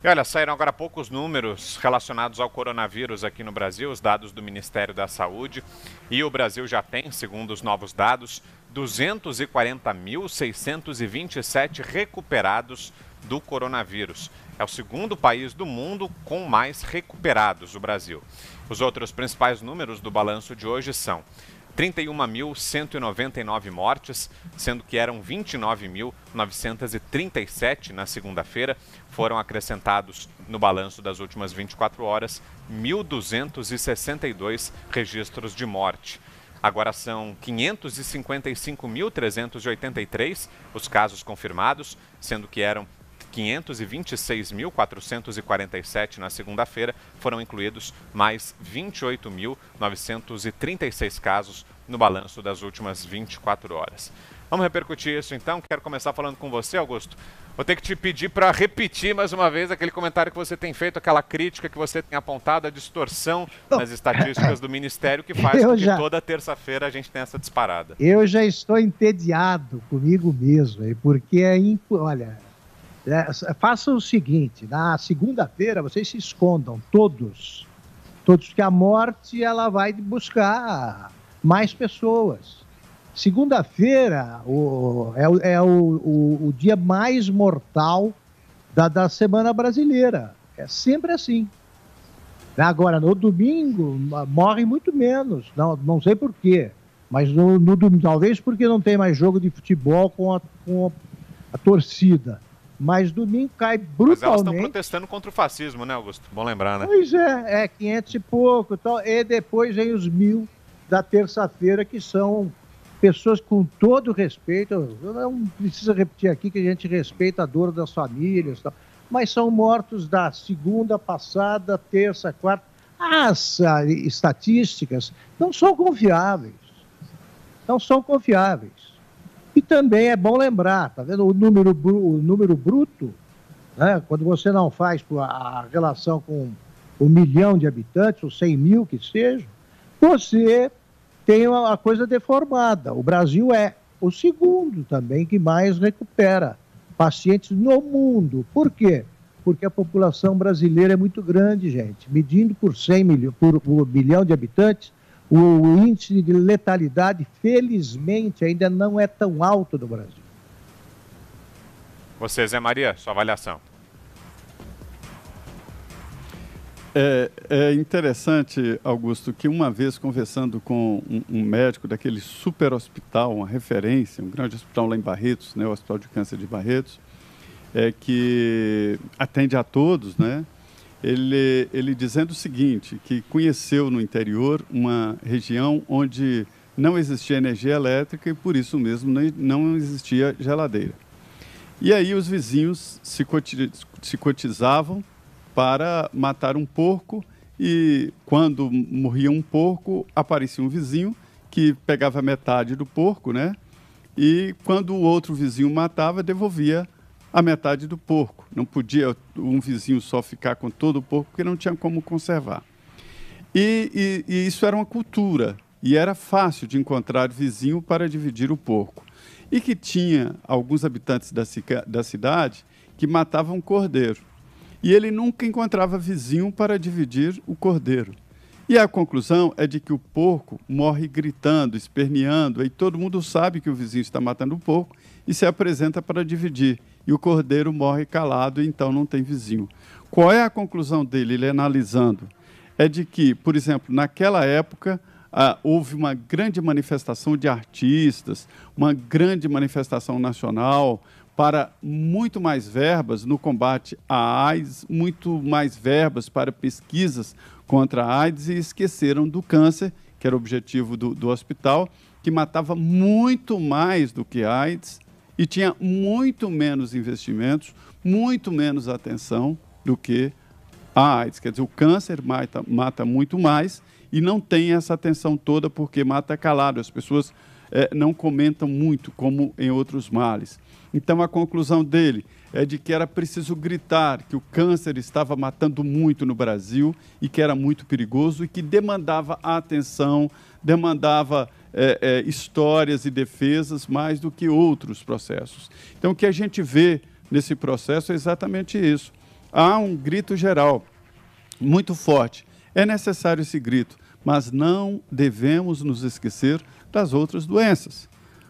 E olha, saíram agora há pouco os números relacionados ao coronavírus aqui no Brasil, os dados do Ministério da Saúde. E o Brasil já tem, segundo os novos dados, 240.627 recuperados do coronavírus. É o segundo país do mundo com mais recuperados, o Brasil. Os outros principais números do balanço de hoje são 31.199 mortes, sendo que eram 29.937 na segunda-feira. Foram acrescentados no balanço das últimas 24 horas 1.262 registros de morte. Agora são 555.383 os casos confirmados, sendo que eram 526.447 na segunda-feira, foram incluídos mais 28.936 casos no balanço das últimas 24 horas. Vamos repercutir isso então. Quero começar falando com você, Augusto. Vou ter que te pedir para repetir mais uma vez aquele comentário que você tem feito, aquela crítica que você tem apontado, a distorção nas estatísticas do Ministério que faz com que toda terça-feira a gente tenha essa disparada. Eu já estou entediado comigo mesmo, porque olha... faça o seguinte, na segunda-feira vocês se escondam, todos, que a morte ela vai buscar mais pessoas. Segunda-feira é o dia mais mortal da semana brasileira, é sempre assim. Agora, no domingo, morre muito menos, não sei por quê, mas no domingo, talvez porque não tem mais jogo de futebol com a torcida. Mas domingo cai brutalmente. Mas elas estão protestando contra o fascismo, né, Augusto? Bom lembrar, né? Pois é 500 e pouco. Então, e depois vem os 1.000 da terça-feira, que são pessoas com todo respeito. Eu não preciso repetir aqui que a gente respeita a dor das famílias, mas são mortos da segunda passada, terça, quarta. As estatísticas não são confiáveis. Não são confiáveis. E também é bom lembrar, tá vendo? O número bruto, né? Quando você não faz a relação com 1 milhão de habitantes, ou 100 mil que seja, você tem uma coisa deformada. O Brasil é o segundo também que mais recupera pacientes no mundo. Por quê? Porque a população brasileira é muito grande, gente. Medindo por 100 milhões, por 1 milhão de habitantes, o índice de letalidade, felizmente, ainda não é tão alto no Brasil. Você, Zé Maria, sua avaliação. É interessante, Augusto, que uma vez conversando com um médico daquele super hospital, uma referência, um grande hospital lá em Barretos, né, o Hospital de Câncer de Barretos, que atende a todos, né? Ele dizendo o seguinte, que conheceu no interior uma região onde não existia energia elétrica e por isso mesmo não existia geladeira. E aí os vizinhos se cotizavam para matar um porco e quando morria um porco, aparecia um vizinho que pegava metade do porco, né? E quando o outro vizinho matava, devolvia a metade do porco. Não podia um vizinho só ficar com todo o porco, porque não tinha como conservar. E isso era uma cultura, e era fácil de encontrar vizinho para dividir o porco. E que tinha alguns habitantes da cidade que matavam cordeiro. E ele nunca encontrava vizinho para dividir o cordeiro. E a conclusão é de que o porco morre gritando, esperneando, e todo mundo sabe que o vizinho está matando o porco e se apresenta para dividir. E o cordeiro morre calado, e então não tem vizinho. Qual é a conclusão dele? Ele analisando. É de que, por exemplo, naquela época, houve uma grande manifestação de artistas, uma grande manifestação nacional para muito mais verbas no combate à AIDS, muito mais verbas para pesquisas contra a AIDS, e esqueceram do câncer, que era o objetivo do hospital, que matava muito mais do que a AIDS, e tinha muito menos investimentos, muito menos atenção do que a AIDS. Quer dizer, o câncer mata muito mais e não tem essa atenção toda porque mata calado. As pessoas não comentam muito, como em outros males. Então, a conclusão dele é de que era preciso gritar que o câncer estava matando muito no Brasil e que era muito perigoso e que demandava atenção, demandava histórias e defesas mais do que outros processos. Então, o que a gente vê nesse processo é exatamente isso. há um grito geral muito forte. É necessário esse grito, mas não devemos nos esquecer das outras doenças.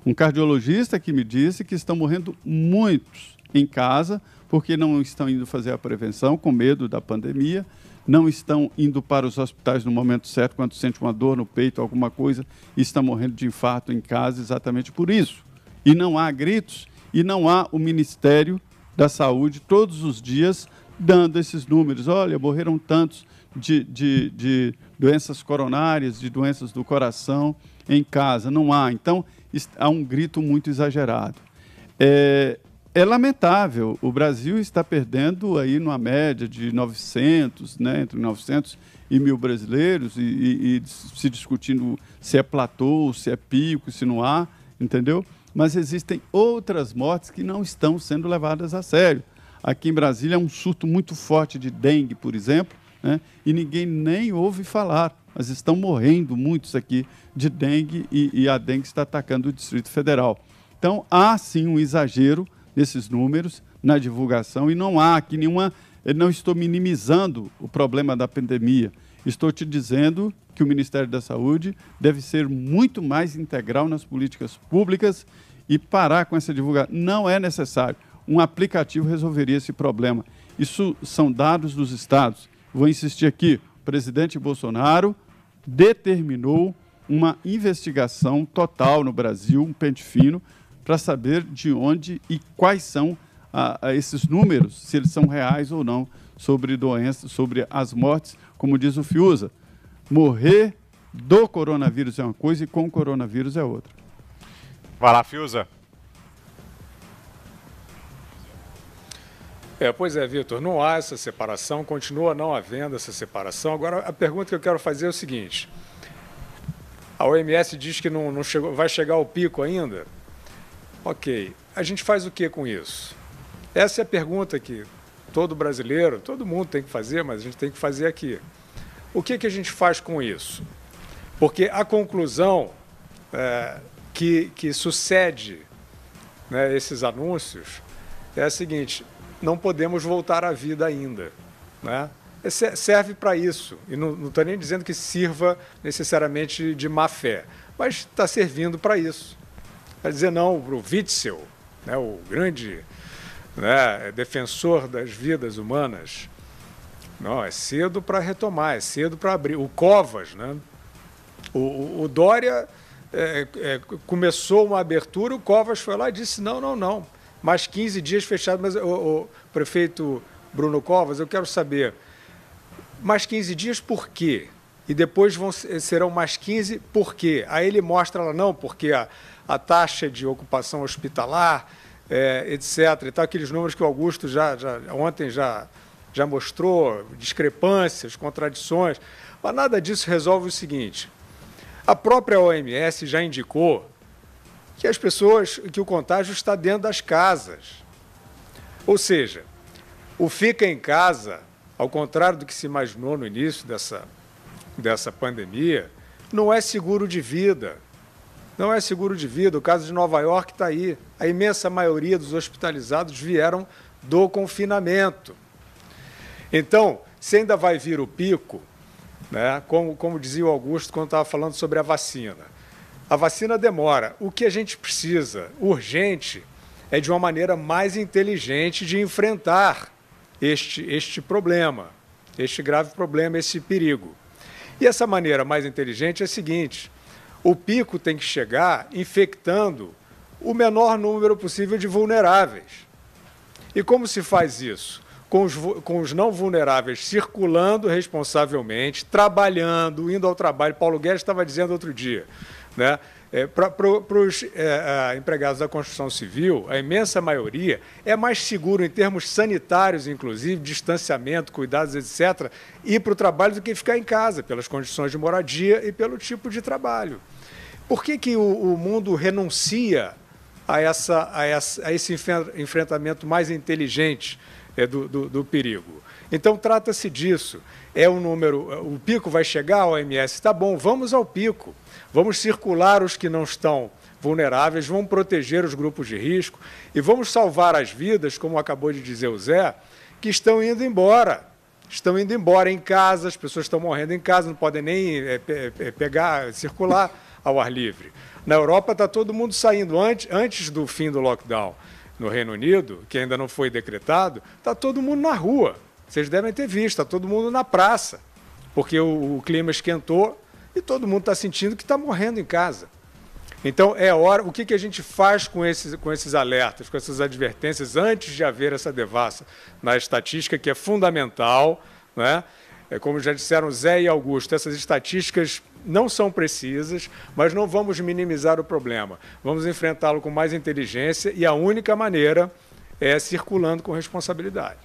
Um cardiologista que me disse que estão morrendo muitos em casa porque não estão indo fazer a prevenção com medo da pandemia, não estão indo para os hospitais no momento certo quando sente uma dor no peito, alguma coisa, e está morrendo de infarto em casa exatamente por isso. E não há gritos, e não há o Ministério da Saúde todos os dias dando esses números. Olha, morreram tantos de doenças coronárias, de doenças do coração em casa. Não há. Então, há um grito muito exagerado. É lamentável, o Brasil está perdendo aí numa média de 900, né, entre 900 e 1.000 brasileiros, e se discutindo se é platô, se é pico, se não há, entendeu? Mas existem outras mortes que não estão sendo levadas a sério. Aqui em Brasília é um surto muito forte de dengue, por exemplo, né, e ninguém nem ouve falar, mas estão morrendo muitos aqui de dengue, e a dengue está atacando o Distrito Federal. Então, há sim um exagero nesses números, na divulgação, e não há aqui nenhuma... Eu não estou minimizando o problema da pandemia, estou te dizendo que o Ministério da Saúde deve ser muito mais integral nas políticas públicas e parar com essa divulgação. Não é necessário. Um aplicativo resolveria esse problema. Isso são dados dos estados. Vou insistir aqui, o presidente Bolsonaro determinou uma investigação total no Brasil, um pente fino, para saber de onde e quais são esses números, se eles são reais ou não, sobre doenças, sobre as mortes. Como diz o Fiuza, morrer do coronavírus é uma coisa e com o coronavírus é outra. Vai lá, Fiuza. Pois é, Vitor, não há essa separação, continua não havendo essa separação. Agora, a pergunta que eu quero fazer é o seguinte: a OMS diz que não chegou, vai chegar ao pico ainda. Ok, a gente faz o que com isso? Essa é a pergunta que todo brasileiro, todo mundo tem que fazer, mas a gente tem que fazer aqui. O que a gente faz com isso? Porque a conclusão que sucede, né, esses anúncios é a seguinte: não podemos voltar à vida ainda, né? Serve para isso, e não estou nem dizendo que sirva necessariamente de má fé, mas está servindo para isso. Quer dizer, não, para o Witzel, né, o grande, né, defensor das vidas humanas, não, é cedo para retomar, é cedo para abrir. O Covas, né, o Dória começou uma abertura, o Covas foi lá e disse não, mais 15 dias fechado. Mas o prefeito Bruno Covas, eu quero saber, mais 15 dias por quê? E depois serão mais 15 por quê? Aí ele mostra lá, não, porque a taxa de ocupação hospitalar, etc. E tal, aqueles números que o Augusto ontem já mostrou, discrepâncias, contradições. Mas nada disso resolve o seguinte: a própria OMS já indicou que o contágio está dentro das casas. Ou seja, o fica em casa, ao contrário do que se imaginou no início dessa pandemia, não é seguro de vida. Não é seguro de vida. O caso de Nova York está aí. A imensa maioria dos hospitalizados vieram do confinamento. Então, se ainda vai vir o pico, né, como dizia o Augusto quando estava falando sobre a vacina demora. O que a gente precisa, urgente, é de uma maneira mais inteligente de enfrentar este problema, este grave problema, esse perigo. E essa maneira mais inteligente é a seguinte: o pico tem que chegar infectando o menor número possível de vulneráveis. E como se faz isso? Com os não vulneráveis circulando responsavelmente, trabalhando, indo ao trabalho. Paulo Guedes estava dizendo outro dia, né? Para os empregados da construção civil, a imensa maioria é mais seguro em termos sanitários, inclusive, distanciamento, cuidados, etc., ir para o trabalho do que ficar em casa, pelas condições de moradia e pelo tipo de trabalho. Por que o mundo renuncia a esse enfrentamento mais inteligente do perigo? Então, trata-se disso. O pico vai chegar, a OMS, tá bom, vamos ao pico. Vamos circular os que não estão vulneráveis, vamos proteger os grupos de risco e vamos salvar as vidas, como acabou de dizer o Zé, que estão indo embora. Estão indo embora em casa, as pessoas estão morrendo em casa, não podem nem circular ao ar livre. Na Europa está todo mundo saindo antes do fim do lockdown. No Reino Unido, que ainda não foi decretado, está todo mundo na rua. Vocês devem ter visto, está todo mundo na praça, porque o clima esquentou e todo mundo está sentindo que está morrendo em casa. Então, é hora. O que a gente faz com esses alertas, com essas advertências, antes de haver essa devassa na estatística, que é fundamental, né? Como já disseram Zé e Augusto, essas estatísticas não são precisas, mas não vamos minimizar o problema. Vamos enfrentá-lo com mais inteligência e a única maneira é circulando com responsabilidade.